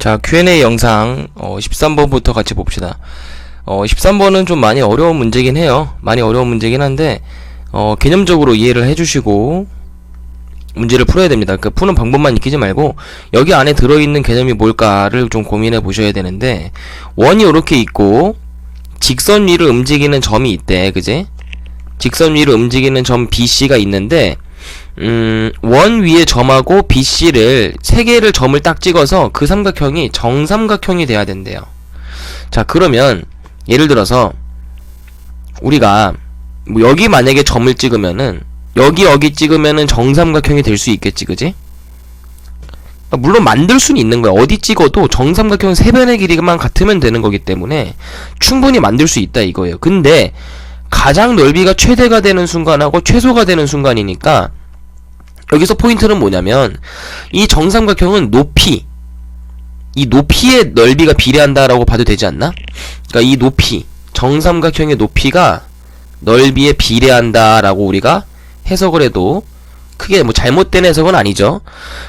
자, Q&A 영상 13번부터 같이 봅시다. 13번은 좀 많이 어려운 문제긴 해요. 많이 어려운 문제긴 한데 개념적으로 이해를 해주시고 문제를 풀어야 됩니다. 그 푸는 방법만 익히지 말고 여기 안에 들어있는 개념이 뭘까를 좀 고민해 보셔야 되는데, 원이 이렇게 있고 직선 위를 움직이는 점이 있대, 그지? 직선 위를 움직이는 점 BC가 있는데 원 위에 점하고 BC를 세 개를 점을 딱 찍어서 그 삼각형이 정삼각형이 돼야 된대요. 자, 그러면 예를 들어서 우리가 뭐 여기 만약에 점을 찍으면은 여기 찍으면은 정삼각형이 될 수 있겠지, 그지? 물론 만들 수는 있는 거야. 어디 찍어도 정삼각형 세 변의 길이만 같으면 되는 거기 때문에 충분히 만들 수 있다 이거예요. 근데 가장 넓이가 최대가 되는 순간하고 최소가 되는 순간이니까 여기서 포인트는 뭐냐면 이 정삼각형은 높이, 이 높이의 넓이가 비례한다라고 봐도 되지 않나? 그러니까 이 높이, 정삼각형의 높이가 넓이에 비례한다라고 우리가 해석을 해도 크게 뭐 잘못된 해석은 아니죠.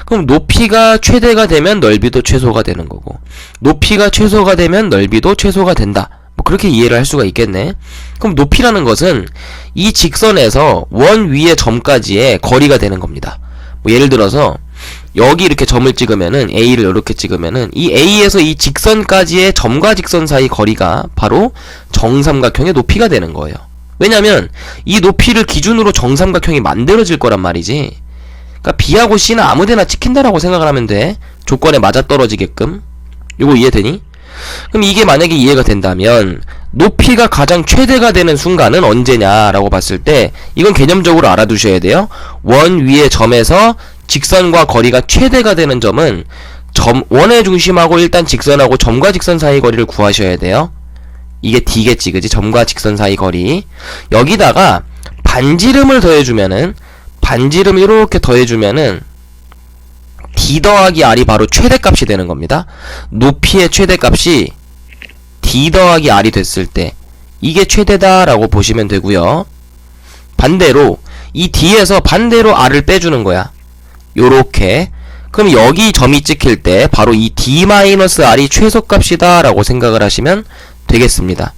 그럼 높이가 최대가 되면 넓이도 최소가 되는 거고, 높이가 최소가 되면 넓이도 최소가 된다, 뭐 그렇게 이해를 할 수가 있겠네. 그럼 높이라는 것은 이 직선에서 원 위의 점까지의 거리가 되는 겁니다. 뭐 예를 들어서 여기 이렇게 점을 찍으면은 A를 이렇게 찍으면은 이 A에서 이 직선까지의 점과 직선 사이 거리가 바로 정삼각형의 높이가 되는 거예요. 왜냐면 이 높이를 기준으로 정삼각형이 만들어질 거란 말이지. 그러니까 B하고 C는 아무데나 찍힌다라고 생각을 하면 돼. 조건에 맞아떨어지게끔. 이거 이해되니? 그럼 이게 만약에 이해가 된다면 높이가 가장 최대가 되는 순간은 언제냐라고 봤을 때 이건 개념적으로 알아두셔야 돼요. 원 위의 점에서 직선과 거리가 최대가 되는 점은 원의 중심하고 일단 직선하고 점과 직선 사이 거리를 구하셔야 돼요. 이게 D겠지, 그지? 점과 직선 사이 거리. 여기다가 반지름을 더해주면은, 반지름 이렇게 더해주면은 D 더하기 R이 바로 최대값이 되는 겁니다. 높이의 최대값이 D 더하기 R이 됐을 때 이게 최대다라고 보시면 되고요. 반대로 이 D에서 반대로 R을 빼주는 거야. 요렇게. 그럼 여기 점이 찍힐 때 바로 이 D-R이 최소값이다 라고 생각을 하시면 되겠습니다.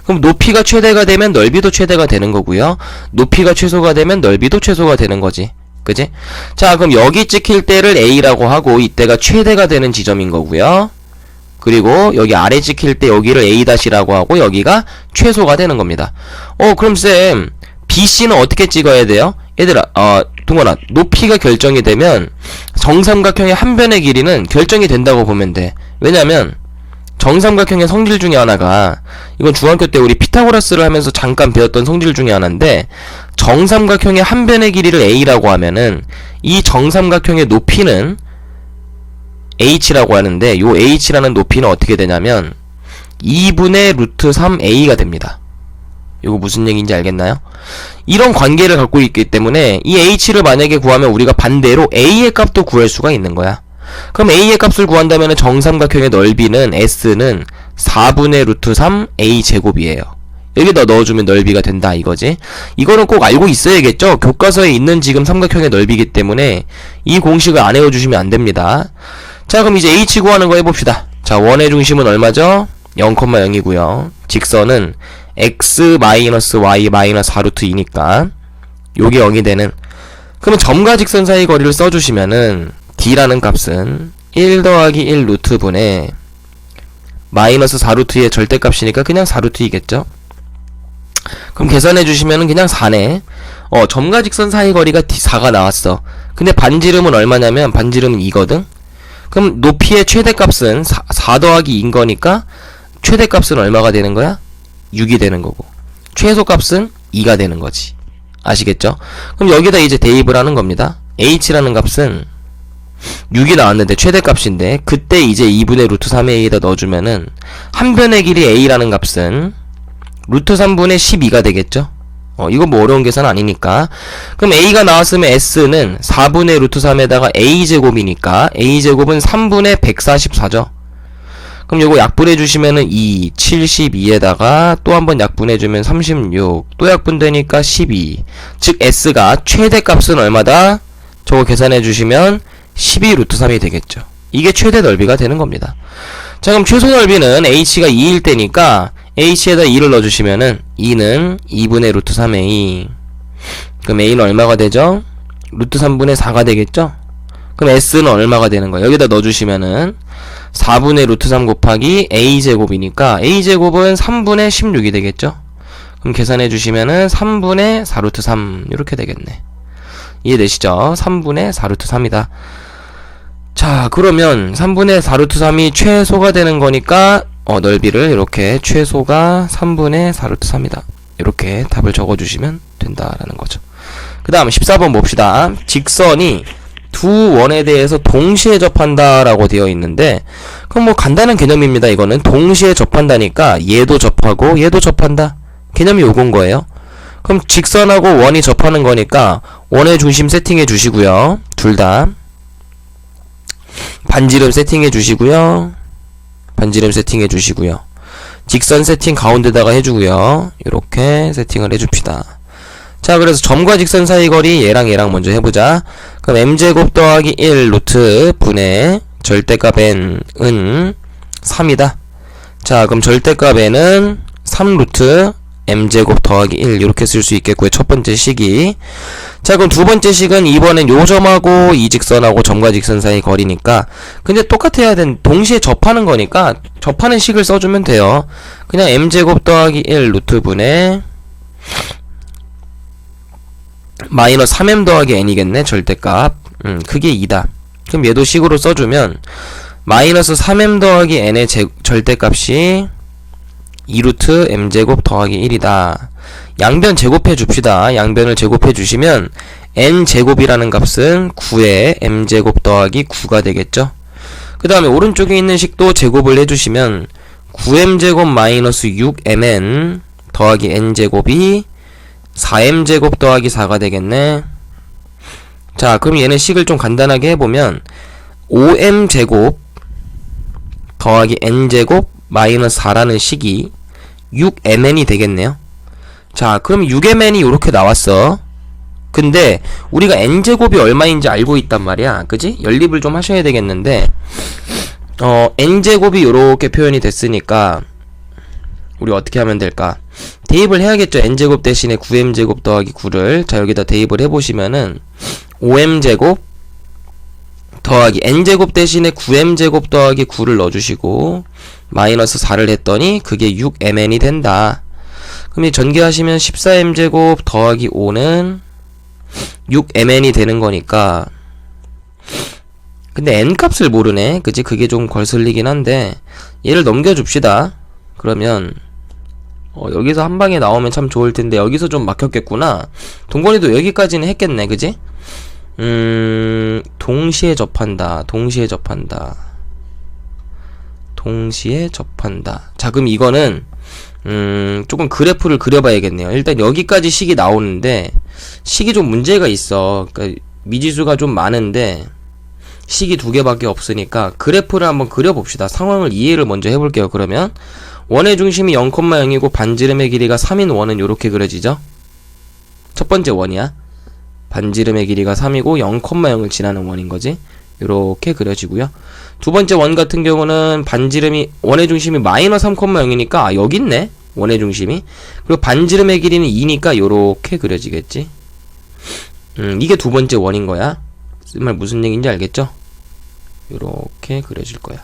그럼 높이가 최대가 되면 넓이도 최대가 되는 거고요. 높이가 최소가 되면 넓이도 최소가 되는 거지, 그지? 자, 그럼 여기 찍힐 때를 A라고 하고 이때가 최대가 되는 지점인 거고요. 그리고 여기 아래 찍힐 때 여기를 A-라고 하고 여기가 최소가 되는 겁니다. 그럼 쌤, BC는 어떻게 찍어야 돼요? 얘들아, 동원아, 높이가 결정이 되면 정삼각형의 한 변의 길이는 결정이 된다고 보면 돼. 왜냐면 정삼각형의 성질 중에 하나가, 이건 중학교 때 우리 피타고라스를 하면서 잠깐 배웠던 성질 중에 하나인데, 정삼각형의 한 변의 길이를 A라고 하면은 이 정삼각형의 높이는 H라고 하는데, 요 H라는 높이는 어떻게 되냐면 2분의 루트 3A가 됩니다. 이거 무슨 얘기인지 알겠나요? 이런 관계를 갖고 있기 때문에 이 H를 만약에 구하면 우리가 반대로 A의 값도 구할 수가 있는 거야. 그럼 A의 값을 구한다면 정삼각형의 넓이는 S는 4분의 루트 3 A 제곱이에요. 여기다 넣어주면 넓이가 된다 이거지. 이거는 꼭 알고 있어야겠죠. 교과서에 있는 지금 삼각형의 넓이기 때문에 이 공식을 안 외워주시면 안 됩니다. 자, 그럼 이제 H 구하는 거 해봅시다. 자, 원의 중심은 얼마죠? 0,0이고요 직선은 x-y-4루트2니까 요게 0이 되는, 그러면 점과 직선 사이 거리를 써주시면은 D라는 값은 1 더하기 1 루트분의 마이너스 4루트의 절대값이니까 그냥 4루트이겠죠? 그럼 계산해주시면은 그냥 4네. 점과 직선 사이 거리가 4가 나왔어. 근데 반지름은 얼마냐면 반지름은 2거든? 그럼 높이의 최대값은 4 더하기 2인 거니까 최대값은 얼마가 되는 거야? 6이 되는 거고 최소값은 2가 되는 거지. 아시겠죠? 그럼 여기다 이제 대입을 하는 겁니다. H라는 값은 6이 나왔는데 최대값인데 그때 이제 2분의 루트 3의 A에다 넣어주면은 한 변의 길이 A라는 값은 루트 3분의 12가 되겠죠? 이거 뭐 어려운 계산 아니니까. 그럼 A가 나왔으면 S는 4분의 루트 3에다가 A제곱이니까 A제곱은 3분의 144죠? 그럼 요거 약분해주시면은 2, 72에다가 또 한번 약분해주면 36, 또 약분되니까 12. 즉 S가 최대값은 얼마다? 저거 계산해주시면 12 루트 3이 되겠죠. 이게 최대 넓이가 되는 겁니다. 자, 그럼 최소 넓이는 h가 2일 때니까 h에다 2를 넣어주시면은 2는 2분의 루트 3a. 그럼 a는 얼마가 되죠? 루트 3분의 4가 되겠죠? 그럼 s는 얼마가 되는 거예요? 여기다 넣어주시면은 4분의 루트 3 곱하기 a제곱이니까 a제곱은 3분의 16이 되겠죠? 그럼 계산해 주시면은 3분의 4 루트 3 이렇게 되겠네. 이해되시죠? 3분의 4 루트 3이다. 자, 그러면 3분의 4 루트 3이 최소가 되는 거니까 넓이를 이렇게 최소가 3분의 4 루트 3이다. 이렇게 답을 적어주시면 된다라는 거죠. 그 다음 14번 봅시다. 직선이 두 원에 대해서 동시에 접한다라고 되어 있는데, 그럼 뭐 간단한 개념입니다. 이거는 동시에 접한다니까 얘도 접하고 얘도 접한다. 개념이 요건 거예요. 그럼 직선하고 원이 접하는 거니까 원의 중심 세팅해 주시고요. 둘 다 반지름 세팅해 주시고요. 반지름 세팅해 주시고요. 직선 세팅 가운데다가 해주고요. 이렇게 세팅을 해줍시다. 자, 그래서 점과 직선 사이 거리 얘랑 얘랑 먼저 해보자. 그럼 m제곱 더하기 1 루트 분의 절대값 n은 3이다. 자, 그럼 절대값 n은 3 루트 m제곱 더하기 1 이렇게 쓸 수 있겠고요. 첫 번째 식이. 자, 그럼 두 번째 식은 이번엔 요 점하고 이 직선하고 점과 직선 사이 거리니까, 근데 똑같아야 동시에 접하는 거니까 접하는 식을 써주면 돼요. 그냥 m제곱 더하기 1 루트 분의 마이너스 3m 더하기 n이겠네. 절대값 그게 2다. 그럼 얘도 식으로 써주면 마이너스 3m 더하기 n의 절대값이 2루트 m제곱 더하기 1이다. 양변 제곱해 줍시다. 양변을 제곱해 주시면 n제곱이라는 값은 9의 m제곱 더하기 9가 되겠죠. 그 다음에 오른쪽에 있는 식도 제곱을 해주시면 9m제곱 마이너스 6mn 더하기 n제곱이 4m제곱 더하기 4가 되겠네. 자, 그럼 얘는 식을 좀 간단하게 해보면 5m제곱 더하기 n제곱 마이너스 4라는 식이 6mn이 되겠네요. 자, 그럼 6mn이 요렇게 나왔어. 근데 우리가 n제곱이 얼마인지 알고 있단 말이야. 그지? 연립을 좀 하셔야 되겠는데 n제곱이 요렇게 표현이 됐으니까 우리 어떻게 하면 될까? 대입을 해야겠죠. n제곱 대신에 9m제곱 더하기 9를 자, 여기다 대입을 해보시면은 5m제곱 더하기 n제곱 대신에 9m제곱 더하기 9를 넣어주시고 마이너스 4를 했더니 그게 6mn이 된다. 그럼 이 전개하시면 14m제곱 더하기 5는 6mn이 되는 거니까, 근데 n값을 모르네. 그치? 그게 좀 거슬리긴 한데 얘를 넘겨줍시다. 그러면 여기서 한 방에 나오면 참 좋을 텐데 여기서 좀 막혔겠구나. 동건이도 여기까지는 했겠네. 그지? 동시에 접한다. 동시에 접한다. 동시에 접한다. 자, 그럼 이거는 조금 그래프를 그려봐야겠네요. 일단 여기까지 식이 나오는데 식이 좀 문제가 있어. 그러니까 미지수가 좀 많은데 식이 두 개밖에 없으니까 그래프를 한번 그려봅시다. 상황을 이해를 먼저 해볼게요. 그러면 원의 중심이 0,0이고 반지름의 길이가 3인 원은 요렇게 그려지죠. 첫 번째 원이야. 반지름의 길이가 3이고 0,0을 지나는 원인 거지. 요렇게 그려지고요. 두 번째 원 같은 경우는 반지름이 원의 중심이 마이너스 3,0이니까 여기 있네. 원의 중심이. 그리고 반지름의 길이는 2니까 요렇게 그려지겠지. 이게 두 번째 원인 거야. 말 무슨 얘기인지 알겠죠? 요렇게 그려질 거야.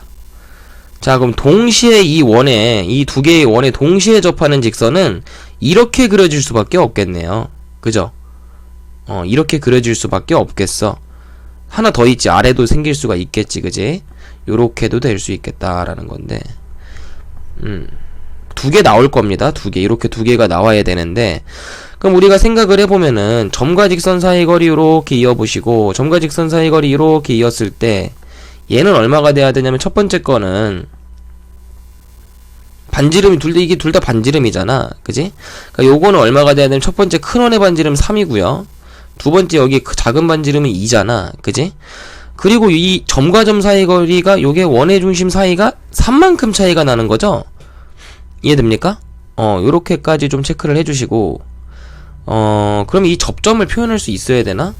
자, 그럼 동시에 이 두 개의 원에 동시에 접하는 직선은 이렇게 그려질 수밖에 없겠네요. 그죠? 이렇게 그려질 수밖에 없겠어. 하나 더 있지. 아래도 생길 수가 있겠지. 그지? 요렇게도 될 수 있겠다라는 건데, 두 개 나올 겁니다. 두 개. 이렇게 두 개가 나와야 되는데, 그럼 우리가 생각을 해보면은 점과 직선 사이 거리 요렇게 이어보시고 점과 직선 사이 거리 이렇게 이었을 때 얘는 얼마가 돼야 되냐면, 첫 번째 거는 반지름이 이게 둘 다 반지름이잖아. 그지? 그러니까 요거는 얼마가 돼야 되냐면, 첫 번째 큰 원의 반지름 3이고요. 두 번째 여기 작은 반지름은 2잖아. 그지? 그리고 이 점과 점 사이 거리가 요게 원의 중심 사이가 3만큼 차이가 나는 거죠? 이해됩니까? 요렇게까지 좀 체크를 해주시고, 그럼 이 접점을 표현할 수 있어야 되나?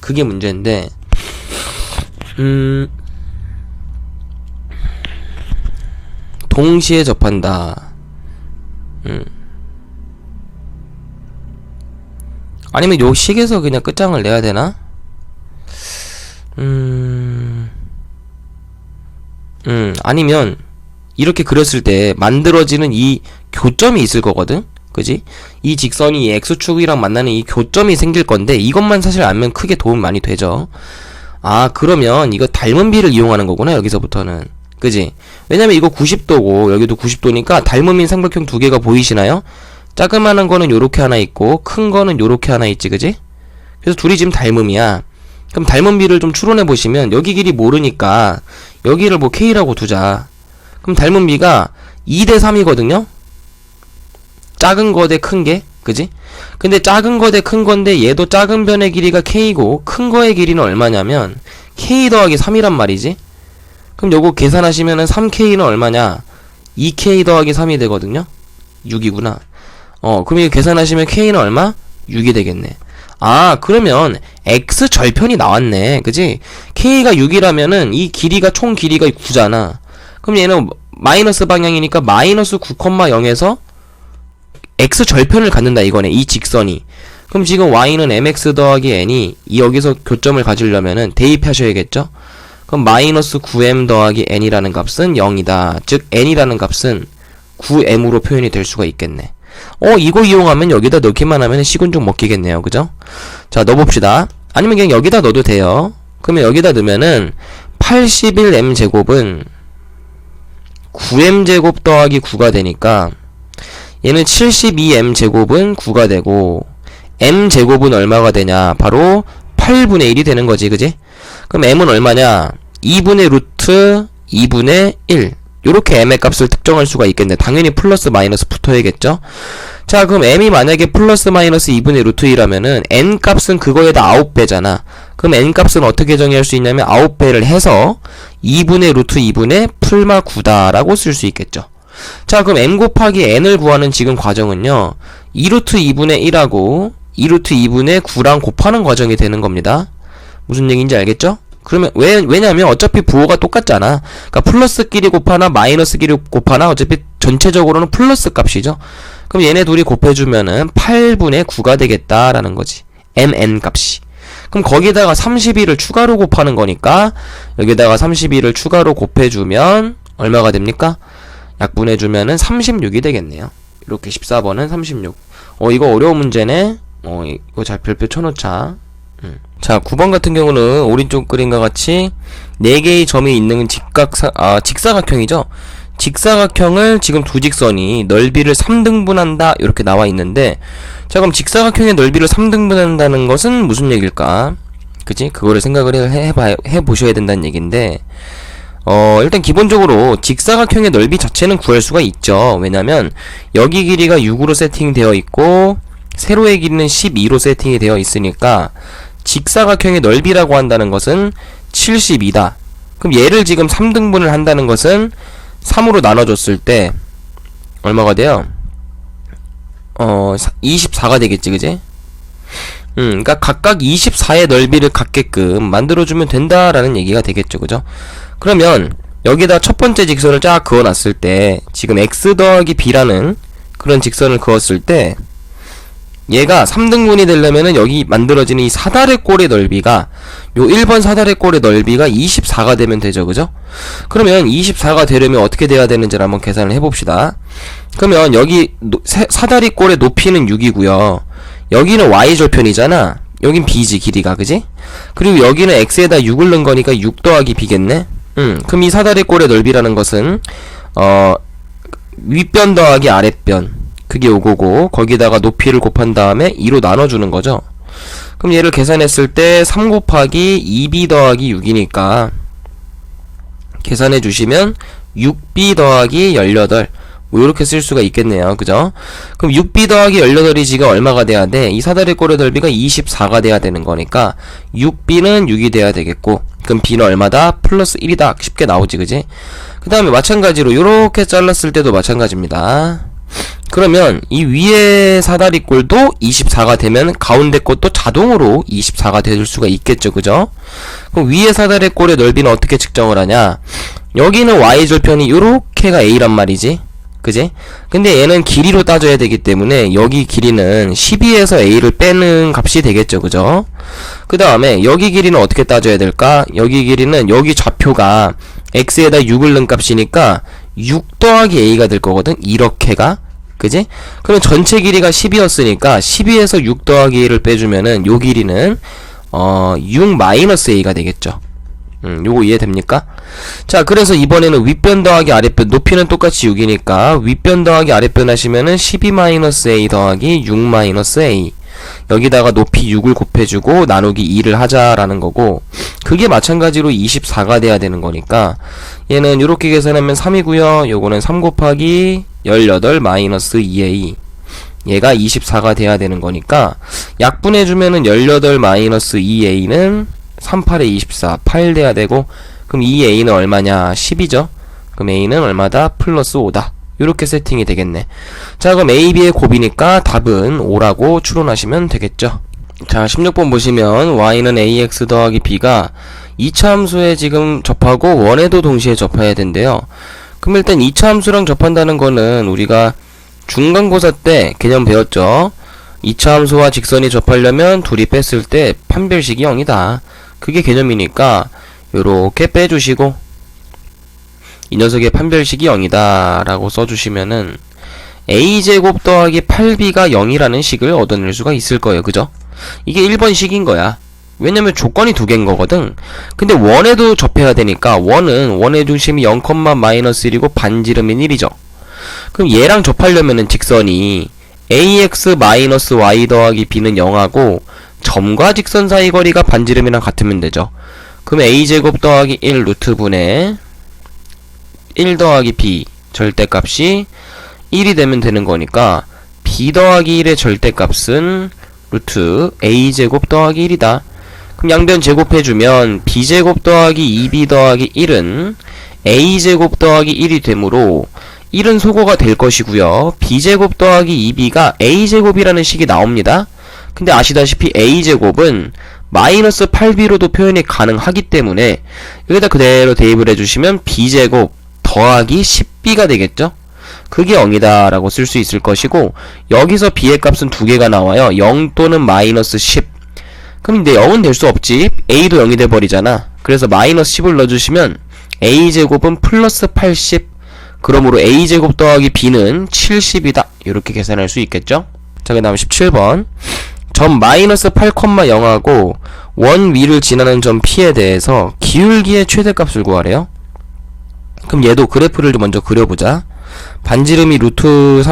그게 문제인데, 동시에 접한다. 아니면 요 식에서 그냥 끝장을 내야 되나? 아니면 이렇게 그렸을 때 만들어지는 이 교점이 있을 거거든? 그지? 이 직선이 이 X축이랑 만나는 이 교점이 생길 건데 이것만 사실 알면 크게 도움 많이 되죠. 아, 그러면 이거 닮은 비를 이용하는 거구나, 여기서부터는. 그지? 왜냐면 이거 90도고 여기도 90도니까 닮은 삼각형 두 개가 보이시나요? 작그만한 거는 요렇게 하나 있고 큰 거는 요렇게 하나 있지, 그지? 그래서 둘이 지금 닮음이야. 그럼 닮은 비를 좀 추론해 보시면 여기 길이 모르니까 여기를 뭐 K라고 두자. 그럼 닮은 비가 2대 3이거든요? 작은 거 대 큰 게, 그지? 근데 작은 거 대 큰 건데 얘도 작은 변의 길이가 K고 큰 거의 길이는 얼마냐면 K 더하기 3이란 말이지? 그럼 요거 계산하시면은 3K는 얼마냐? 2K 더하기 3이 되거든요? 6이구나. 그럼 이거 계산하시면 K는 얼마? 6이 되겠네. 아, 그러면 X 절편이 나왔네. 그지? K가 6이라면은 이 길이가 총 길이가 9잖아. 그럼 얘는 마이너스 방향이니까 마이너스 9,0에서 X 절편을 갖는다 이거네. 이 직선이. 그럼 지금 Y는 MX 더하기 N이 여기서 교점을 가지려면은 대입하셔야겠죠? 그럼 마이너스 9M 더하기 N이라는 값은 0이다. 즉 N이라는 값은 9M으로 표현이 될 수가 있겠네. 이거 이용하면 여기다 넣기만 하면 식은 죽 먹기겠네요. 그죠? 자, 넣어봅시다. 아니면 그냥 여기다 넣어도 돼요. 그러면 여기다 넣으면은 81m제곱은 9m제곱 더하기 9가 되니까 얘는 72m제곱은 9가 되고 m제곱은 얼마가 되냐? 바로 8분의 1이 되는 거지. 그지? 그럼 m은 얼마냐? 2분의 루트 2분의 1. 요렇게 m의 값을 특정할 수가 있겠네. 당연히 플러스 마이너스 붙어야겠죠? 자, 그럼 m이 만약에 플러스 마이너스 2분의 루트 2라면은 n 값은 그거에다 9배잖아. 그럼 n 값은 어떻게 정의할 수 있냐면 9배를 해서 2분의 루트 2분의 풀마 9다라고 쓸 수 있겠죠. 자, 그럼 m 곱하기 n을 구하는 지금 과정은요 2루트 2분의 1하고 2루트 2분의 9랑 곱하는 과정이 되는 겁니다. 무슨 얘기인지 알겠죠? 그러면 왜냐면 어차피 부호가 똑같잖아. 그러니까 플러스끼리 곱하나 마이너스끼리 곱하나 어차피 전체적으로는 플러스 값이죠. 그럼 얘네 둘이 곱해주면은 8분의 9가 되겠다라는 거지. mn 값이. 그럼 거기다가 32를 추가로 곱하는 거니까 여기다가 32를 추가로 곱해주면 얼마가 됩니까? 약분해주면은 36이 되겠네요. 이렇게 14번은 36. 이거 어려운 문제네. 이거 잘 별표 쳐놓자. 자, 9번 같은 경우는 오른쪽 그림과 같이 4개의 점이 있는 직사각형이죠. 직사각형을 지금 두 직선이 넓이를 3등분한다 이렇게 나와 있는데, 자, 그럼 직사각형의 넓이를 3등분한다는 것은 무슨 얘기일까? 그치? 그거를 생각을 해보셔야 된다는 얘기인데, 일단 기본적으로 직사각형의 넓이 자체는 구할 수가 있죠. 왜냐면 여기 길이가 6으로 세팅되어 있고 세로의 길이는 12로 세팅이 되어 있으니까 직사각형의 넓이라고 한다는 것은 72다. 그럼 얘를 지금 3등분을 한다는 것은 3으로 나눠줬을 때 얼마가 돼요? 24가 되겠지, 그지? 그러니까 각각 24의 넓이를 갖게끔 만들어주면 된다라는 얘기가 되겠죠, 그죠? 그러면 여기다 첫 번째 직선을 쫙 그어놨을 때 지금 x 더하기 b라는 그런 직선을 그었을 때 얘가 3등분이 되려면은 여기 만들어지는 이 사다리 꼴의 넓이가 요 1번 사다리 꼴의 넓이가 24가 되면 되죠, 그죠? 그러면 24가 되려면 어떻게 돼야 되는지를 한번 계산을 해봅시다. 그러면 여기 사다리 꼴의 높이는 6이고요 여기는 y절편이잖아. 여긴 b지, 길이가, 그지? 그리고 여기는 x에다 6을 넣은 거니까 6 더하기 b겠네? 그럼 이 사다리 꼴의 넓이라는 것은 윗변 더하기 아랫변, 그게 요거고 거기다가 높이를 곱한 다음에 2로 나눠주는 거죠. 그럼 얘를 계산했을 때 3 곱하기 2b 더하기 6이니까 계산해 주시면 6b 더하기 18 뭐 요렇게 쓸 수가 있겠네요. 그죠? 그럼 6b 더하기 18이 지금 얼마가 돼야 돼? 이 사다리 꼴의 넓이가 24가 돼야 되는 거니까 6b는 6이 돼야 되겠고, 그럼 b는 얼마다? 플러스 1이다. 쉽게 나오지, 그지? 그 다음에 마찬가지로 요렇게 잘랐을 때도 마찬가지입니다. 그러면 이 위에 사다리 꼴도 24가 되면 가운데 것도 자동으로 24가 될 수가 있겠죠, 그죠? 그럼 위에 사다리 꼴의 넓이는 어떻게 측정을 하냐? 여기는 y절편이 요렇게가 a란 말이지. 그지? 근데 얘는 길이로 따져야 되기 때문에 여기 길이는 12에서 a를 빼는 값이 되겠죠. 그죠? 그 다음에 여기 길이는 어떻게 따져야 될까? 여기 길이는 여기 좌표가 x에다 6을 넣은 값이니까 6 더하기 a가 될 거거든. 이렇게가. 그지? 그럼 전체 길이가 10이었으니까 12에서 6 더하기 a를 빼주면은 요 길이는 6 마이너스 a가 되겠죠. 요거 이해됩니까? 자, 그래서 이번에는 윗변 더하기 아랫변, 높이는 똑같이 6이니까 윗변 더하기 아랫변 하시면은 12-a 더하기 6-a, 여기다가 높이 6을 곱해주고 나누기 2를 하자라는 거고, 그게 마찬가지로 24가 돼야 되는 거니까 얘는 요렇게 계산하면 3이고요 요거는 3 곱하기 18-2a, 얘가 24가 돼야 되는 거니까 약분해주면은 18-2a는 38에 24, 8 돼야 되고, 그럼 이 a는 얼마냐? 10이죠? 그럼 a는 얼마다? 플러스 5다. 요렇게 세팅이 되겠네. 자, 그럼 a, b의 곱이니까 답은 5라고 추론하시면 되겠죠. 자, 16번 보시면 y는 ax 더하기 b가 2차 함수에 지금 접하고 1에도 동시에 접해야 된대요. 그럼 일단 2차 함수랑 접한다는 거는 우리가 중간고사 때 개념 배웠죠? 2차 함수와 직선이 접하려면 둘이 뺐을 때 판별식이 0이다. 그게 개념이니까 요렇게 빼주시고 이 녀석의 판별식이 0이다 라고 써주시면은 a제곱 더하기 8b가 0이라는 식을 얻어낼 수가 있을 거예요. 그죠? 이게 1번 식인 거야. 왜냐면 조건이 두 개인 거거든. 근데 원에도 접해야 되니까 원의 중심이 0,-1이고 반지름인 1이죠. 그럼 얘랑 접하려면은 직선이 ax-y 더하기 b는 0하고 점과 직선 사이 거리가 반지름이랑 같으면 되죠. 그럼 a제곱 더하기 1 루트분의 1 더하기 b 절대값이 1이 되면 되는 거니까 b 더하기 1의 절대값은 루트 a제곱 더하기 1이다. 그럼 양변 제곱해주면 b제곱 더하기 2b 더하기 1은 a제곱 더하기 1이 되므로 1은 소거가 될 것이고요. b제곱 더하기 2b가 a제곱이라는 식이 나옵니다. 근데 아시다시피 a제곱은 마이너스 8b로도 표현이 가능하기 때문에 여기다 그대로 대입을 해주시면 b제곱 더하기 10b가 되겠죠? 그게 0이다 라고 쓸 수 있을 것이고, 여기서 b의 값은 두 개가 나와요. 0 또는 마이너스 10. 그럼 근데 0은 될 수 없지. a도 0이 돼버리잖아. 그래서 마이너스 10을 넣어주시면 a제곱은 플러스 80. 그러므로 a제곱 더하기 b는 70이다. 이렇게 계산할 수 있겠죠? 자, 그 다음 17번. 점 마이너스 8,0하고 원 위를 지나는 점 P에 대해서 기울기의 최대값을 구하래요. 그럼 얘도 그래프를 좀 먼저 그려보자. 반지름이 루트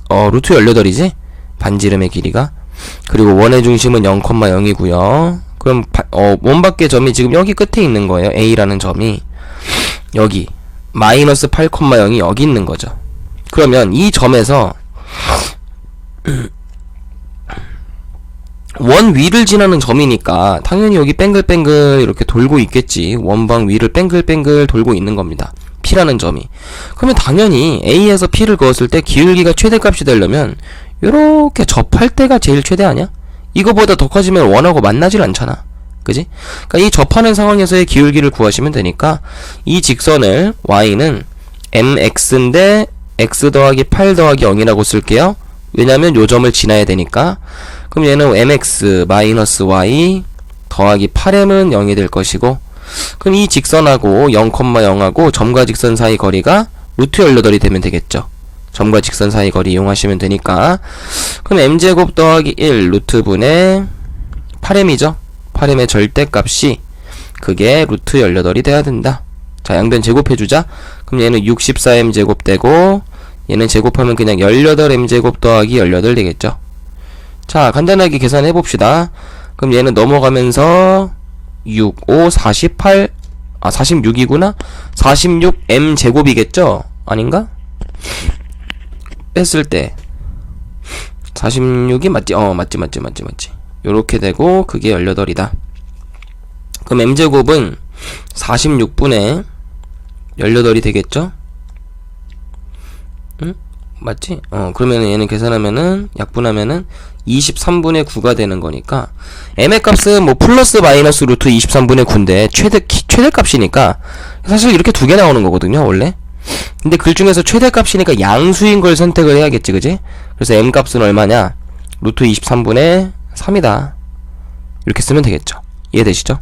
18이지? 반지름의 길이가. 그리고 원의 중심은 0,0이고요. 그럼 원밖의 점이 지금 여기 끝에 있는 거예요. A라는 점이. 여기 마이너스 8,0이 여기 있는 거죠. 그러면 이 점에서 원 위를 지나는 점이니까 당연히 여기 뱅글뱅글 이렇게 돌고 있겠지. 원방 위를 뱅글뱅글 돌고 있는 겁니다. P라는 점이. 그러면 당연히 A에서 P를 그었을 때 기울기가 최대값이 되려면 요렇게 접할 때가 제일 최대 아니야? 이거보다 더 커지면 원하고 만나질 않잖아. 그지? 그러니까 이 접하는 상황에서의 기울기를 구하시면 되니까 이 직선을 y는 mx인데 x 더하기 8 더하기 0이라고 쓸게요. 왜냐면 요 점을 지나야 되니까. 그럼 얘는 mx 마이너스 y 더하기 8m은 0이 될 것이고, 그럼 이 직선하고 0,0하고 점과 직선 사이 거리가 루트 18이 되면 되겠죠. 점과 직선 사이 거리 이용하시면 되니까. 그럼 m제곱 더하기 1 루트분의 8m이죠. 8m의 절대값이 그게 루트 18이 돼야 된다. 자, 양변 제곱해주자. 그럼 얘는 64m 제곱 되고, 얘는 제곱하면 그냥 18m 제곱 더하기 18 되겠죠. 자, 간단하게 계산해봅시다. 그럼 얘는 넘어가면서 6, 5, 48, 46이구나? 46m 제곱이겠죠? 아닌가? 뺐을 때 46이 맞지? 맞지. 요렇게 되고 그게 18이다. 그럼 m제곱은 46분의 18이 되겠죠? 응? 맞지? 그러면 얘는 계산하면은 약분하면은 23분의 9가 되는 거니까 m의 값은 뭐 플러스 마이너스 루트 23분의 9인데 최대값이니까 사실 이렇게 두 개 나오는 거거든요 원래. 근데 그 중에서 최대값이니까 양수인 걸 선택을 해야겠지, 그지? 그래서 m 값은 얼마냐? 루트 23분의 3이다. 이렇게 쓰면 되겠죠. 이해되시죠?